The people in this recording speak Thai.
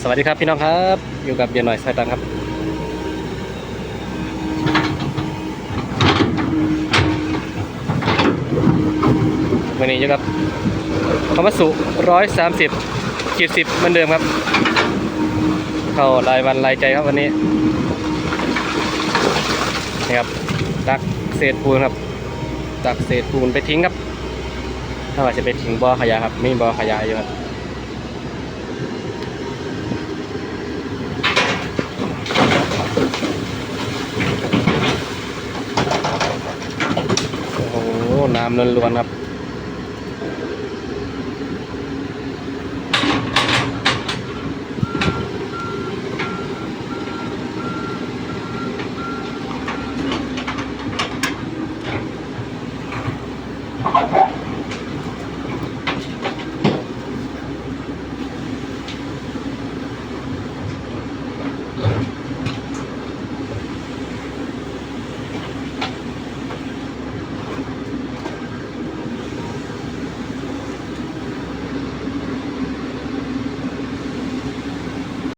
สวัสดีครับพี่น้องครับอยู่กับเย็นหน่อยสายตังครับวันนี้อยู่กับคอมัสุ130/10เหมือนเดิมครับเข้ารายวันรายใจครับวันนี้นี่ครับตักเศษปูนครับตักเศษปูนไปทิ้งครับถ้าว่าจะไปทิ้งบ่อขยะครับมีบ่อขยะอยู่ครับโอ้โหน้ำล้วนๆครับ